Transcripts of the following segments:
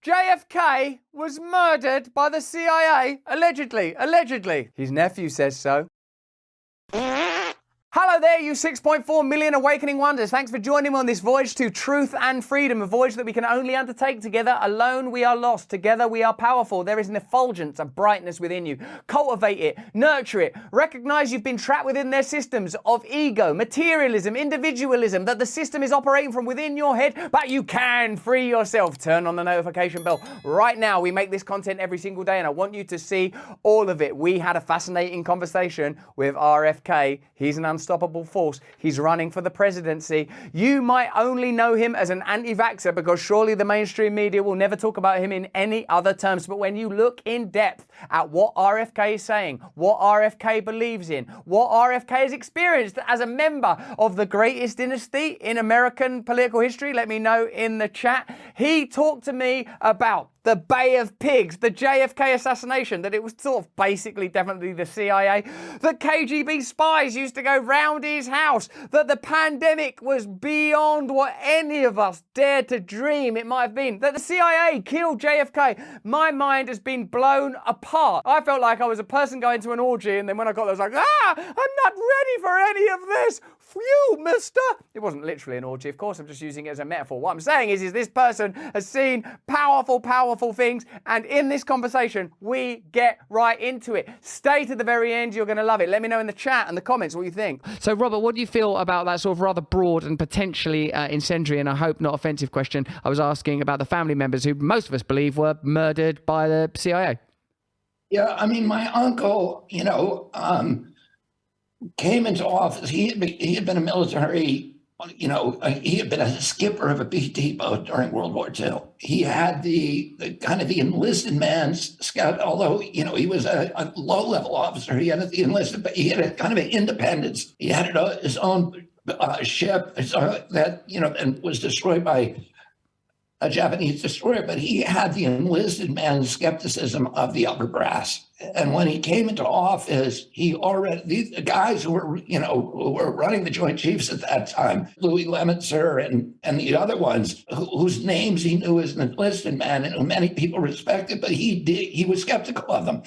JFK was murdered by the CIA, allegedly. His nephew says so. Hello there, you 6.4 million awakening wonders. Thanks for joining me on this voyage to truth and freedom, a voyage that we can only undertake together. Alone we are lost, together we are powerful. There is an effulgence, a brightness within you. Cultivate it, nurture it. Recognize you've been trapped within their systems of ego, materialism, individualism, that the system is operating from within your head, but you can free yourself. Turn on the notification bell right now. We make this content every single day and I want you to see all of it. We had a fascinating conversation with RFK. He's an unstoppable force. He's running for the presidency. You might only know him as an anti-vaxxer because surely the mainstream media will never talk about him in any other terms. But when you look in depth at what RFK is saying, what RFK believes in, what RFK has experienced as a member of the greatest dynasty in American political history, let me know in the chat. He talked to me about the Bay of Pigs, the JFK assassination, that it was sort of basically definitely the CIA, that KGB spies used to go round his house, that the pandemic was beyond what any of us dared to dream it might have been, that the CIA killed JFK. My mind has been blown apart. I felt like I was a person going to an orgy, and then when I got there, I was like, I'm not ready for any of this. Phew, mister. It wasn't literally an orgy, of course, I'm just using it as a metaphor. What I'm saying is this person has seen powerful things, and in this conversation, we get right into it. Stay to the very end, you're going to love it. Let me know in the chat and the comments what you think. So, Robert, what do you feel about that sort of rather broad and potentially incendiary and I hope not offensive question I was asking about the family members who most of us believe were murdered by the CIA? Yeah, I mean, my uncle, came into office. He had been a military, he had been a skipper of a PT boat during World War II. He had the kind of the enlisted man's scout, although, he was a low-level officer. He had the enlisted, but he had a kind of an independence. He had his own ship that, and was destroyed by a Japanese destroyer, but he had the enlisted man's skepticism of the upper brass. And when he came into office, the guys who were running the Joint Chiefs at that time, Louis Lemitzer and the other ones, whose names he knew as an enlisted man and who many people respected, but he was skeptical of them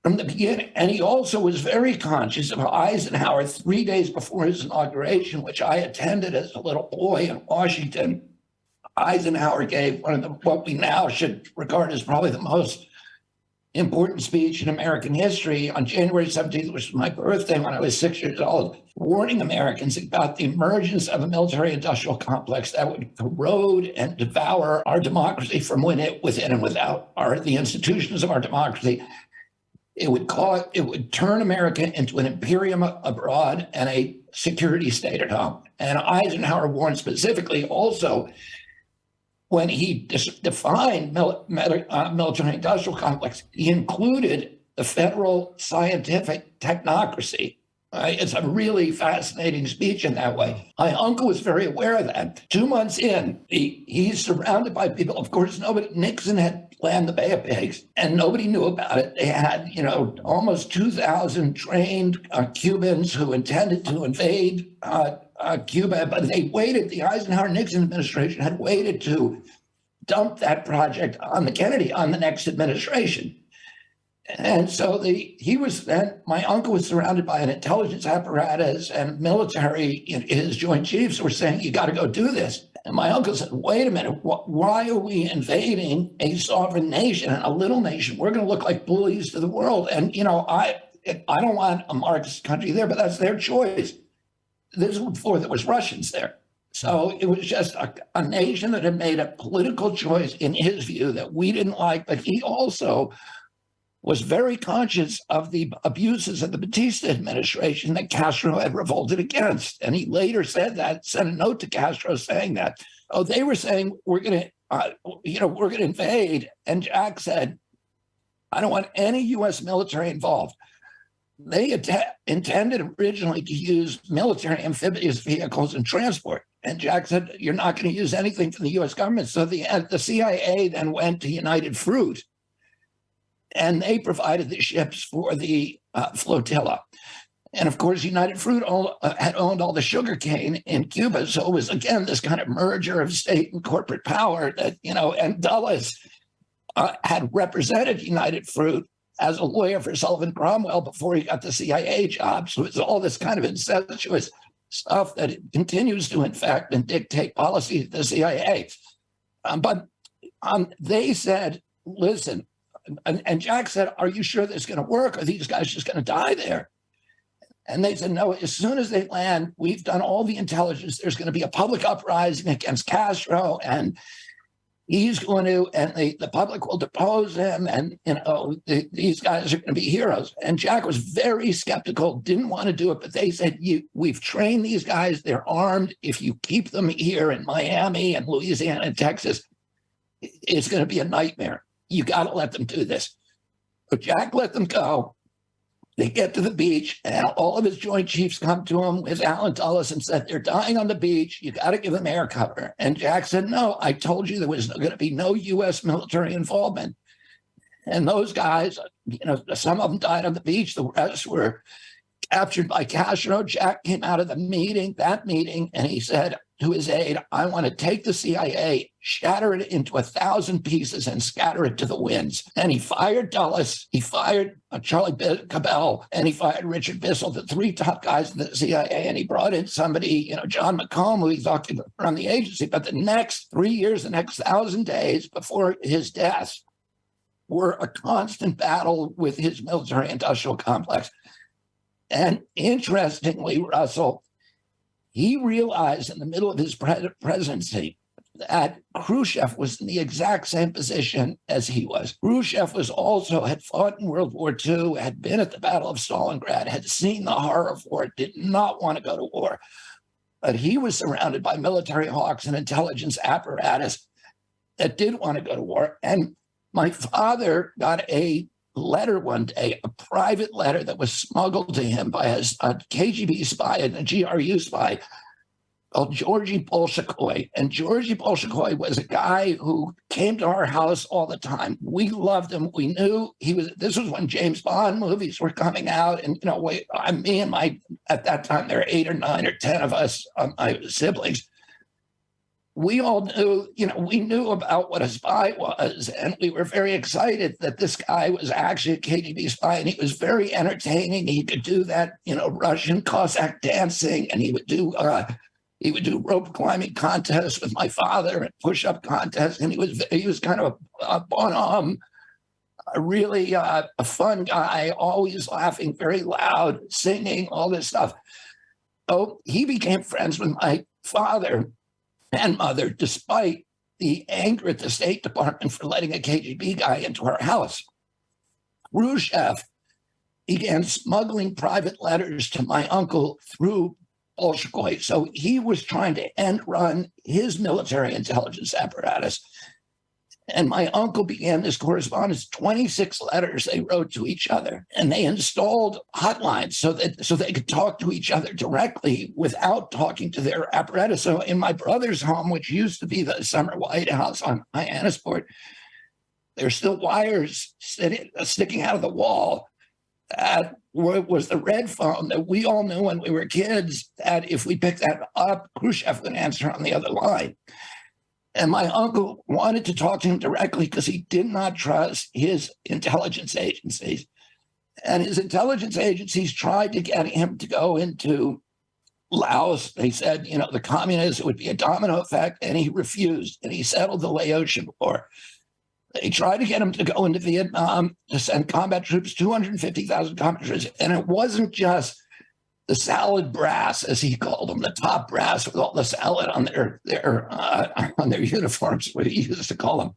from the beginning. And he also was very conscious of Eisenhower 3 days before his inauguration, which I attended as a little boy in Washington. Eisenhower gave one of what we now should regard as probably the most important speech in American history on January 17th, which was my birthday when I was 6 years old, warning Americans about the emergence of a military-industrial complex that would corrode and devour our democracy from within and without, the institutions of our democracy. It would turn America into an imperium abroad and a security state at home. And Eisenhower warned specifically also when he defined military-industrial complex, he included the federal scientific technocracy. It's a really fascinating speech in that way. My uncle was very aware of that. 2 months in, he's surrounded by people. Of course, Nixon had planned the Bay of Pigs, and nobody knew about it. They had, almost 2,000 trained Cubans who intended to invade Cuba, but they waited. The Eisenhower-Nixon administration had waited to dump that project on the next administration. And so my uncle was surrounded by an intelligence apparatus and military. His Joint Chiefs were saying, you got to go do this. And my uncle said, wait a minute, why are we invading a sovereign nation and a little nation? We're going to look like bullies to the world. And, I don't want a Marxist country there, but that's their choice. This was before there was Russians there. So it was just a nation that had made a political choice in his view that we didn't like, but he also was very conscious of the abuses of the Batista administration that Castro had revolted against. And he later sent a note to Castro saying that, they were saying, we're going to invade. And Jack said, I don't want any U.S. military involved. They intended originally to use military amphibious vehicles and transport. And Jack said, you're not going to use anything from the U.S. government. So the CIA then went to United Fruit, and they provided the ships for the flotilla. And of course, United Fruit had owned all the sugar cane in Cuba. So it was, again, this kind of merger of state and corporate power that, and Dulles had represented United Fruit as a lawyer for Sullivan Cromwell before he got the CIA job. So it's all this kind of incestuous stuff that continues to infect and dictate policy at the CIA. But they said, listen, and Jack said, are you sure this is going to work? Are these guys just going to die there? And they said, no, as soon as they land, we've done all the intelligence. There's going to be a public uprising against Castro, and he's going to, and the public will depose him, and, these guys are going to be heroes. And Jack was very skeptical, didn't want to do it, but they said, we've trained these guys. They're armed. If you keep them here in Miami and Louisiana and Texas, it's going to be a nightmare. You got to let them do this. But Jack let them go. They get to the beach, and all of his Joint Chiefs come to him with Allen Dulles and said, they're dying on the beach. You got to give them air cover. And Jack said, no, I told you there was going to be no U.S. military involvement. And those guys, some of them died on the beach. The rest were captured by Castro. Jack came out of that meeting, and he said to his aide, I want to take the CIA, shatter it into 1,000 pieces and scatter it to the winds. And he fired Dulles, he fired Charlie Cabell, and he fired Richard Bissell, the three top guys in the CIA. And he brought in somebody, John McComb, who he thought could run the agency. But the next 3 years, the next 1,000 days before his death were a constant battle with his military industrial complex. And interestingly, Russell, he realized in the middle of his presidency that Khrushchev was in the exact same position as he was. Khrushchev had fought in World War II, had been at the Battle of Stalingrad, had seen the horror of war, did not want to go to war. But he was surrounded by military hawks and intelligence apparatus that did want to go to war. And my father got a letter one day, a private letter that was smuggled to him by a KGB spy and a GRU spy called Georgy Bolshakoi. And Georgy Bolshakoi was a guy who came to our house all the time. We loved him. We knew this was when James Bond movies were coming out. And, me and at that time, there were 8 or 9 or 10 of us, my siblings. We all knew, we knew about what a spy was, and we were very excited that this guy was actually a KGB spy, and he was very entertaining. He could do that, Russian Cossack dancing, and he would do rope climbing contests with my father and push-up contests, and he was kind of a bonhomme, really a fun guy, always laughing, very loud, singing, all this stuff. So he became friends with my father and mother, despite the anger at the State Department for letting a KGB guy into our house. Khrushchev began smuggling private letters to my uncle through Bolshakoi. So he was trying to end run his military intelligence apparatus. And my uncle began this correspondence, 26 letters they wrote to each other. And they installed hotlines so they could talk to each other directly without talking to their apparatus. So in my brother's home, which used to be the Summer White House on Hyannisport, there's still wires sticking out of the wall. That was the red phone that we all knew when we were kids, that if we picked that up, Khrushchev would answer on the other line. And my uncle wanted to talk to him directly because he did not trust his intelligence agencies. And his intelligence agencies tried to get him to go into Laos. They said, the communists, it would be a domino effect, and he refused, and he settled the Laotian War. They tried to get him to go into Vietnam to send combat troops, 250,000 combat troops. And it wasn't just the salad brass, as he called them, the top brass with all the salad on their uniforms, what he used to call them.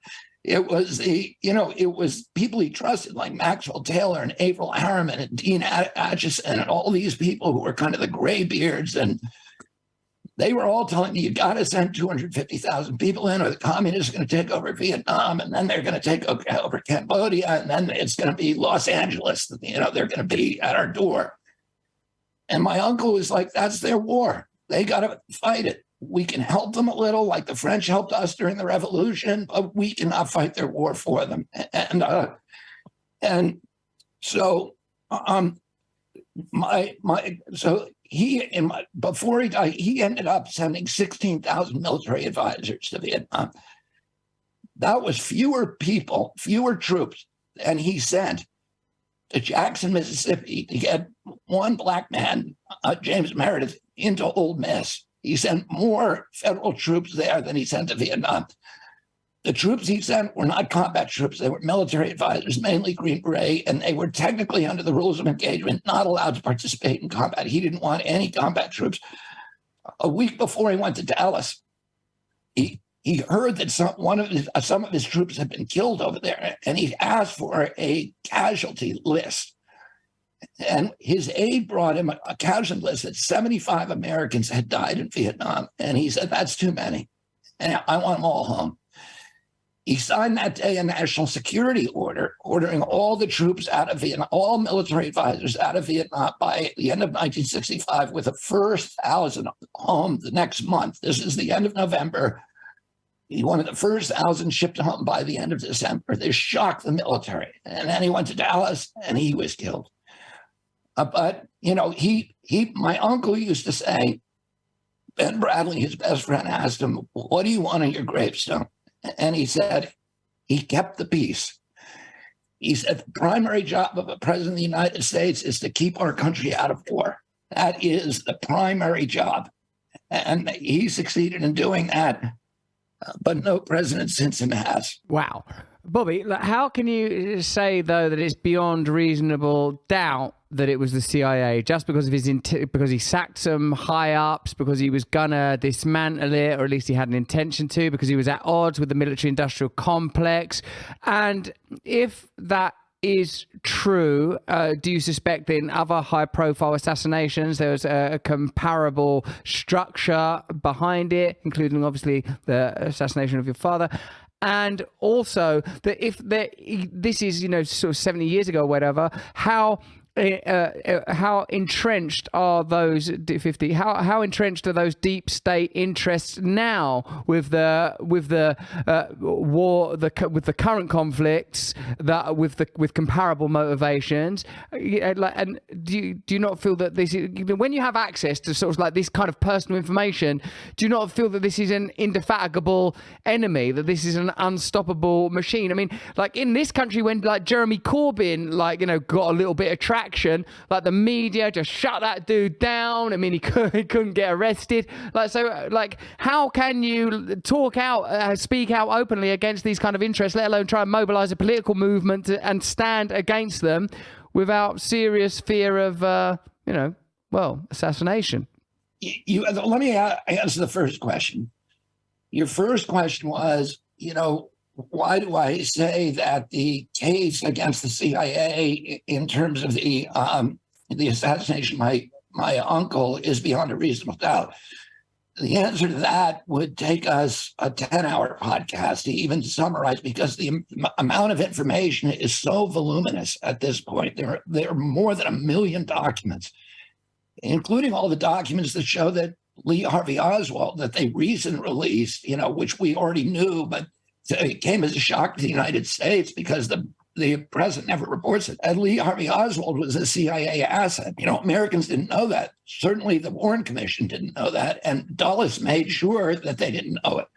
It was it was people he trusted, like Maxwell Taylor and Averell Harriman and Dean Acheson and all these people who were kind of the graybeards. And they were all telling me, you got to send 250,000 people in, or the communists are going to take over Vietnam, and then they're going to take over Cambodia, and then it's going to be Los Angeles. They're going to be at our door. And my uncle was like, that's their war. They got to fight it. We can help them a little, like the French helped us during the Revolution, but we cannot fight their war for them. And so So before he died, he ended up sending 16,000 military advisors to Vietnam. That was fewer people, fewer troops than he sent to Jackson, Mississippi to get one black man, James Meredith, into Ole Miss. He sent more federal troops there than he sent to Vietnam. The troops he sent were not combat troops. They were military advisors, mainly Green Beret, and they were technically, under the rules of engagement, not allowed to participate in combat. He didn't want any combat troops. A week before he went to Dallas, he heard that some of his troops had been killed over there, and he asked for a casualty list. And his aide brought him a casualty list that 75 Americans had died in Vietnam. And he said, that's too many, and I want them all home. He signed that day a national security order ordering all the troops out of Vietnam, all military advisors out of Vietnam by the end of 1965, with the first 1,000 home the next month. This is the end of November. He wanted the first 1,000 shipped home by the end of December. This shocked the military. And then he went to Dallas and he was killed. But, my uncle used to say, Ben Bradley, his best friend, asked him, what do you want on your gravestone? And he said, he kept the peace. He said, the primary job of a president of the United States is to keep our country out of war. That is the primary job. And he succeeded in doing that, but no president since him has. Wow. Bobby, how can you say, though, that it's beyond reasonable doubt that it was the CIA just because of because he sacked some high ups, because he was gonna dismantle it, or at least he had an intention to, because he was at odds with the military-industrial complex? And if that is true, do you suspect that in other high-profile assassinations there was a comparable structure behind it, including obviously the assassination of your father? And also that if this is, sort of 70 years ago or whatever, how entrenched are those 50? How entrenched are those deep state interests now with the war, with the current conflicts that with comparable motivations? And do you not feel that this is, when you have access to sort of like this kind of personal information, do you not feel that this is an indefatigable enemy, that this is an unstoppable machine? I mean, like in this country, when like Jeremy Corbyn got a little bit of traction, like the media just shut that dude down. I mean, he couldn't get arrested. How can you speak out openly against these kind of interests, let alone try and mobilize a political movement and stand against them without serious fear of, assassination? Let me answer the first question. Your first question was, why do I say that the case against the CIA in terms of the assassination of my uncle is beyond a reasonable doubt? The answer to that would take us a 10-hour podcast to even summarize, because the amount of information is so voluminous at this point. There are more than 1 million documents, including all the documents that show that Lee Harvey Oswald, that they recently released, which we already knew, but it came as a shock to the United States because the president never reports it. And Lee Harvey Oswald was a CIA asset. Americans didn't know that. Certainly the Warren Commission didn't know that. And Dulles made sure that they didn't know it.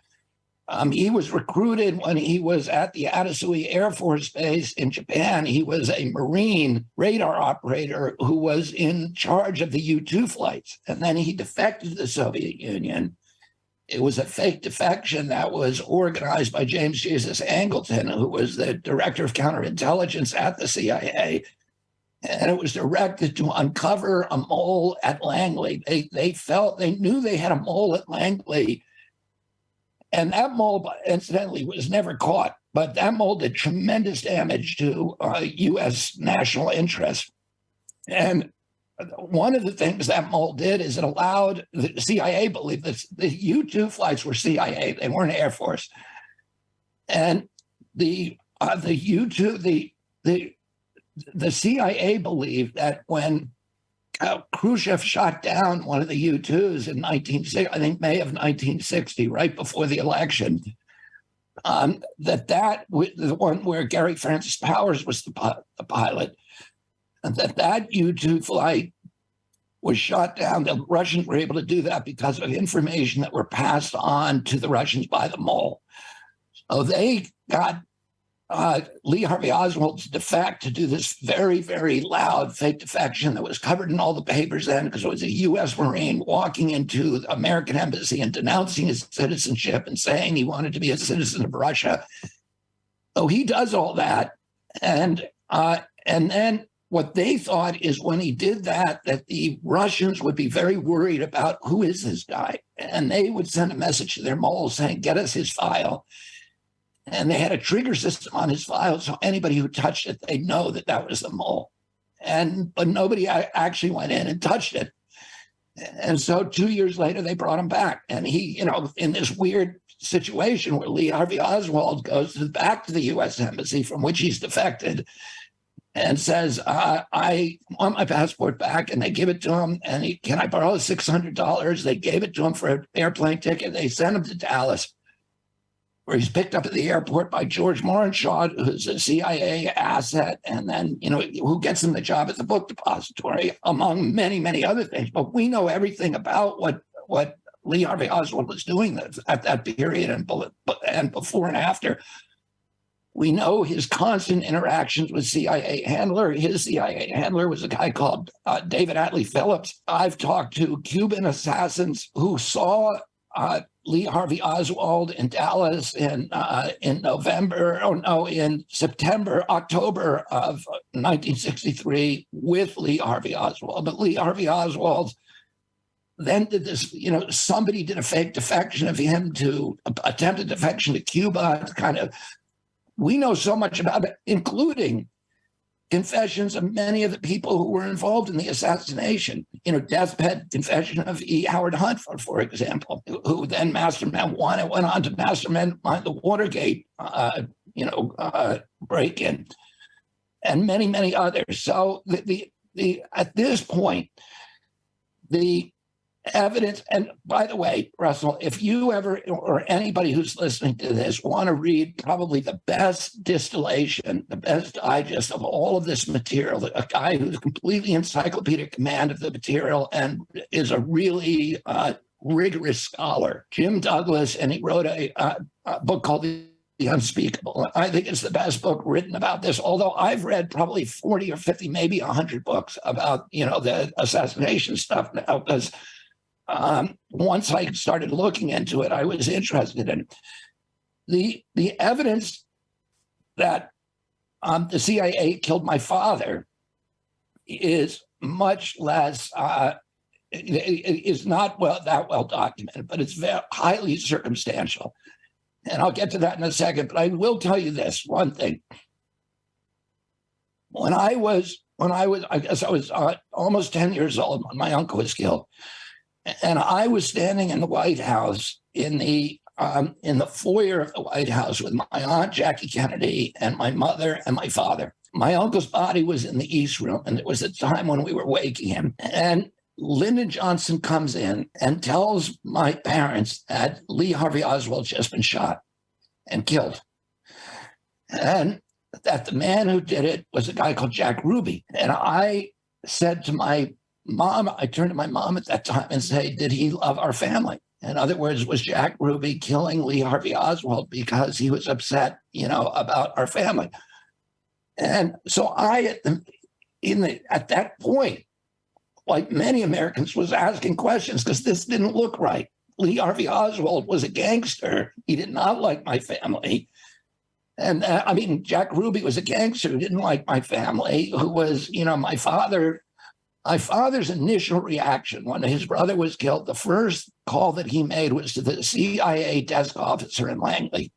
He was recruited when he was at the Atasui Air Force Base in Japan. He was a Marine radar operator who was in charge of the U-2 flights. And then he defected to the Soviet Union. It was a fake defection that was organized by James Jesus Angleton, who was the director of counterintelligence at the CIA. And it was directed to uncover a mole at Langley. They knew they had a mole at Langley. And that mole, incidentally, was never caught. But that mole did tremendous damage to U.S. national interests. And one of the things that mole did is it allowed the CIA believe that the U-2 flights were CIA; they weren't Air Force. And the U-2, the CIA believed that when Khrushchev shot down one of the U-2s in May of 1960, right before the election, that the one where Gary Francis Powers was the pilot, And that U-2 flight was shot down. The Russians were able to do that because of information that were passed on to the Russians by the mole. So they got Lee Harvey Oswald to defect, to do this very, very loud fake defection that was covered in all the papers then, because it was a U.S. Marine walking into the American embassy and denouncing his citizenship and saying he wanted to be a citizen of Russia. So he does all that. And then what they thought is when he did that the Russians would be very worried about who is this guy. And they would send a message to their mole saying, get us his file. And they had a trigger system on his file, so anybody who touched it, they'd know that that was the mole. But nobody actually went in and touched it. And so 2 years later, they brought him back. And he, in this weird situation where Lee Harvey Oswald goes back to the U.S. Embassy from which he's defected and says, I want my passport back. And they give it to him. And can I borrow $600? They gave it to him for an airplane ticket. They sent him to Dallas, where he's picked up at the airport by George Morenshaw, who's a CIA asset, and then, who gets him the job at the book depository, among many, many other things. But we know everything about what Lee Harvey Oswald was doing at that period and before and after. We know his constant interactions with CIA handler. His CIA handler was a guy called David Atlee Phillips. I've talked to Cuban assassins who saw Lee Harvey Oswald in Dallas in October of 1963 with Lee Harvey Oswald. But Lee Harvey Oswald then did this, somebody did a fake defection of him to attempted defection to Cuba. We know so much about it, including confessions of many of the people who were involved in the assassination. Deathbed confession of E. Howard Hunt, for example, who then mastermind one and went on to mastermind the Watergate, break-in, and many, many others. So at this point, the evidence, and by the way, Russell, if you ever, or anybody who's listening to this, want to read probably the best distillation, the best digest of all of this material, a guy who's completely encyclopedic command of the material and is a really rigorous scholar, Jim Douglas, and he wrote a book called The Unspeakable. I think it's the best book written about this, although I've read probably 40 or 50, maybe 100 books about, the assassination stuff now, because once I started looking into it, I was interested in it. The evidence that the CIA killed my father is much less, is not that well documented, but it's very highly circumstantial. And I'll get to that in a second, but I will tell you this one thing. I guess I was almost 10 years old when my uncle was killed. And I was standing in the White House in the foyer of the White House with my aunt, Jackie Kennedy, and my mother and my father. My uncle's body was in the East Room, and it was a time when we were waking him. And Lyndon Johnson comes in and tells my parents that Lee Harvey Oswald just been shot and killed. And that the man who did it was a guy called Jack Ruby. And I said to my mom, I turned to my mom at that time and said, did he love our family? In other words, was Jack Ruby killing Lee Harvey Oswald because he was upset, about our family? And so at that point, like many Americans, was asking questions because this didn't look right. Lee Harvey Oswald was a gangster. He did not like my family. And Jack Ruby was a gangster who didn't like my family, who was, my father. My father's initial reaction when his brother was killed, the first call that he made was to the CIA desk officer in Langley.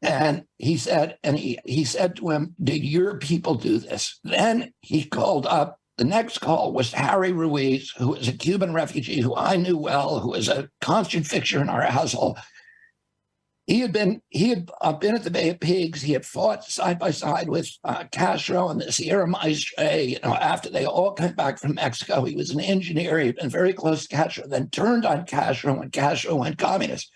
And he said to him, did your people do this? Then he called up. The next call was Harry Ruiz, who was a Cuban refugee who I knew well, who was a constant fixture in our household. He had been at the Bay of Pigs. He had fought side by side with Castro and the Sierra Maestre. After they all came back from Mexico, he was an engineer. He'd been very close to Castro, then turned on Castro when Castro went communist.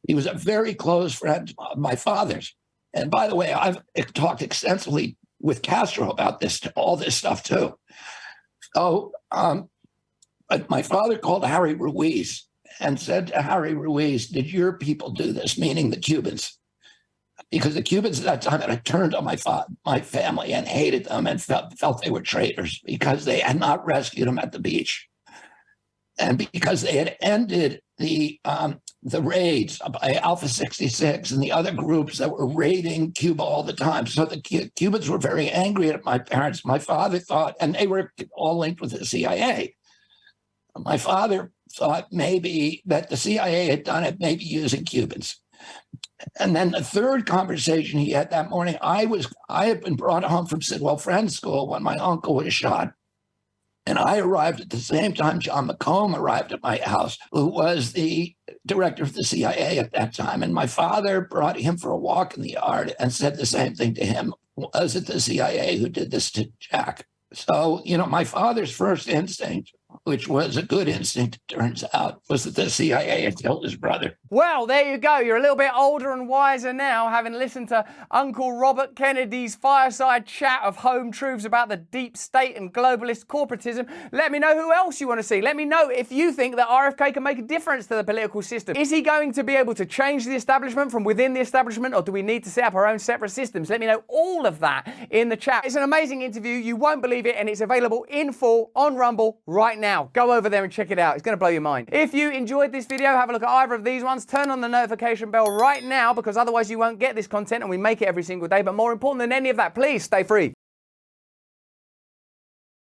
He was a very close friend of my father's. And by the way, I've talked extensively with Castro about this, all this stuff too. So but my father called Harry Ruiz and said to Harry Ruiz, did your people do this? Meaning the Cubans. Because the Cubans at that time had turned on my family and hated them and felt they were traitors because they had not rescued them at the beach. And because they had ended the raids by Alpha 66 and the other groups that were raiding Cuba all the time. So the Cubans were very angry at my parents. My father thought, and they were all linked with the CIA. My father thought maybe that the CIA had done it, maybe using Cubans. And then the third conversation he had that morning, I had been brought home from Sidwell Friends School when my uncle was shot. And I arrived at the same time John McComb arrived at my house, who was the director of the CIA at that time. And my father brought him for a walk in the yard and said the same thing to him. Was it the CIA who did this to Jack? So, my father's first instinct, which was a good instinct, it turns out, was that the CIA had killed his brother. Well, there you go. You're a little bit older and wiser now, having listened to Uncle Robert Kennedy's fireside chat of home truths about the deep state and globalist corporatism. Let me know who else you want to see. Let me know if you think that RFK can make a difference to the political system. Is he going to be able to change the establishment from within the establishment, or do we need to set up our own separate systems? Let me know all of that in the chat. It's an amazing interview. You won't believe it, and it's available in full on Rumble right now. Go over there and check it out. It's going to blow your mind. If you enjoyed this video, have a look at either of these ones. Turn on the notification bell right now, because otherwise you won't get this content, and we make it every single day. But more important than any of that, please stay free.